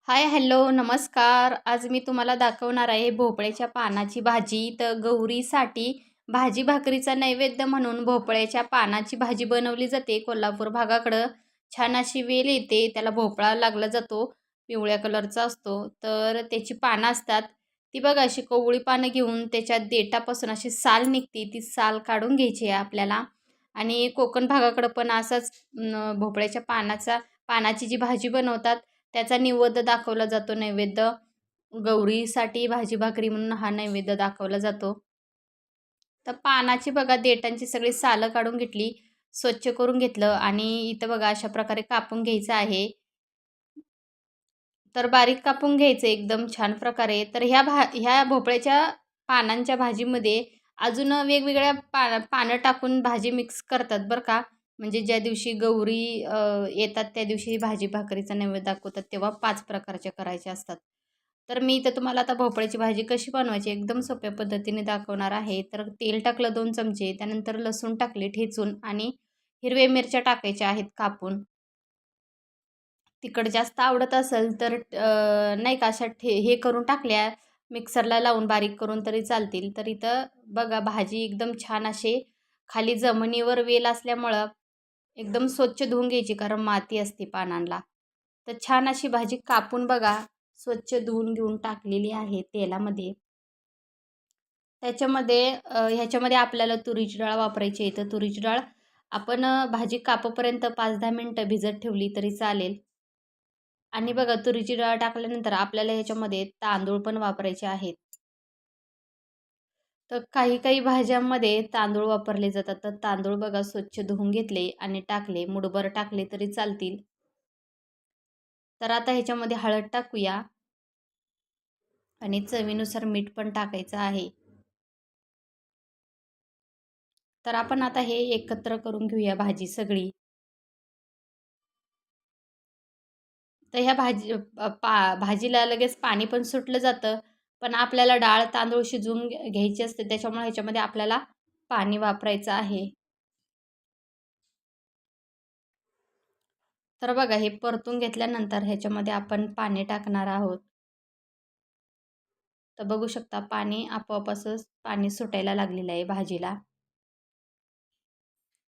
हाय, hello, नमस्कार. आज मी तुम्हाला दाखवणार आहे भोपळ्याच्या पानाची भाजी. तर गौरीसाठी भाजी भाकरीचा नैवेद्य म्हणून भोपळ्याच्या पानाची भाजी बनवली जाते. कोल्हापूर भागाकडं छान अशी वेल येते, त्याला भोपळा लागला जातो, पिवळ्या कलरचा असतो. तर त्याची पानं असतात, ती बघा अशी कोवळी पानं घेऊन त्याच्या देठापासून अशी साल निघते, ती साल काढून घ्यायची आहे आपल्याला. आणि कोकण भागाकडं पण असंच भोपळ्याच्या पानाची जी भाजी बनवतात, त्याचा निवेद्य दाखवला जातो. नैवेद्य गौरीसाठी भाजी भाकरी म्हणून हा नैवेद्य दाखवला जातो. तर पानाची बघा देठांची सगळी सालं काढून घेतली, स्वच्छ करून घेतलं आणि इथं बघा अशा प्रकारे कापून घ्यायचं आहे. तर बारीक कापून घ्यायचं एकदम छान प्रकारे. तर ह्या भोपळ्याच्या पानांच्या भाजीमध्ये अजून वेगवेगळ्या पानं टाकून भाजी मिक्स करतात बरं का. म्हणजे ज्या दिवशी गौरी येतात त्या दिवशी भाजी भाकरीचा नैवेद्य दाखवतात, तेव्हा 5 प्रकारच्या करायच्या असतात. तर मी इथं तुम्हाला आता भोपळ्याची भाजी कशी बनवायची एकदम सोप्या पद्धतीने दाखवणार आहे. तर तेल टाकलं 2 चमचे, त्यानंतर लसूण टाकले ठेचून आणि हिरव्या मिरच्या टाकायच्या आहेत कापून. तिखट जास्त आवडत असेल तर नाही का अशा हे करून टाकल्या, मिक्सरला लावून बारीक करून तरी चालतील. तर इथं बघा भाजी एकदम छान असे खाली जमिनीवर वेल असल्यामुळं एकदम स्वच्छ धुवून घ्यायची, कारण माती असते पानांना. तर छान अशी भाजी कापून बघा स्वच्छ धुवून घेऊन टाकलेली आहे तेलामध्ये. त्याच्यामध्ये ह्याच्यामध्ये आपल्याला तुरीची डाळ वापरायची आहे. तर तुरीची डाळ आपण भाजी कापेपर्यंत 5-10 मिनटं भिजत ठेवली तरी चालेल. आणि बघा तुरीची डाळ टाकल्यानंतर आपल्याला ह्याच्यामध्ये तांदूळ पण वापरायचे आहेत. तर काही काही भाज्यांमध्ये तांदूळ वापरले जातात. तर तांदूळ बघा स्वच्छ धुवून घेतले आणि टाकले. मुठभर टाकले तरी चालतील. तर आता ह्याच्यामध्ये हळद टाकूया आणि चवीनुसार मीठ पण टाकायचं आहे. तर आपण आता हे एकत्र करून घेऊया भाजी सगळी. तर ह्या भाजीला लगेच पाणी पण सुटलं जातं. पण आपल्याला डाळ तांदूळ शिजवून घ्यायची असते, त्याच्यामुळे ह्याच्यामध्ये आपल्याला पाणी वापरायचं आहे. तर बघा हे परतून घेतल्यानंतर ह्याच्यामध्ये आपण पाणी टाकणार आहोत. तर बघू शकता पाणी आपोआप असं पाणी सुटायला लागलेलं आहे भाजीला.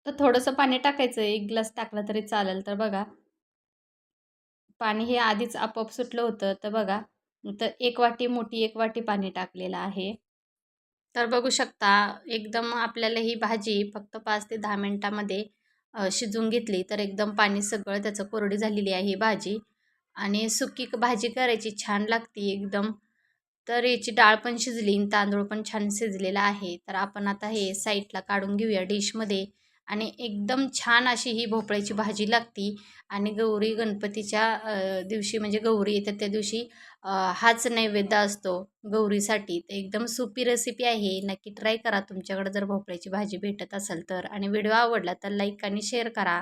तर थोडंसं पाणी टाकायचं, 1 ग्लास टाकला तरी चालेल. तर बघा पाणी हे आधीच आपोआप सुटलं होतं. तर बघा तर 1 वाटी मोठी 1 वाटी पाणी टाकलेलं आहे. तर बघू शकता एकदम आपल्याला ही भाजी फक्त 5 ते 10 मिनिटामध्ये शिजवून घेतली, तर एकदम पाणी सगळं त्याचं कोरडी झालेली आहे ही भाजी. आणि सुकी भाजी करायची छान लागते एकदम. तर याची डाळ पण शिजली आणि तांदूळ पण छान शिजलेला आहे. तर आपण आता हे साईडला काढून घेऊया डिशमध्ये. आणि एकदम छान अशी ही भोपळ्याची भाजी लागती. आणि गौरी गणपतीच्या दिवशी म्हणजे गौरी येतात त्या दिवशी हाच नैवेद्य असतो गौरीसाठी. तर एकदम सोपी रेसिपी आहे, नक्की ट्राय करा तुमच्याकडे जर भोपळ्याची भाजी भेटत असेल तर. आणि व्हिडिओ आवडला तर लाईक आणि शेअर करा.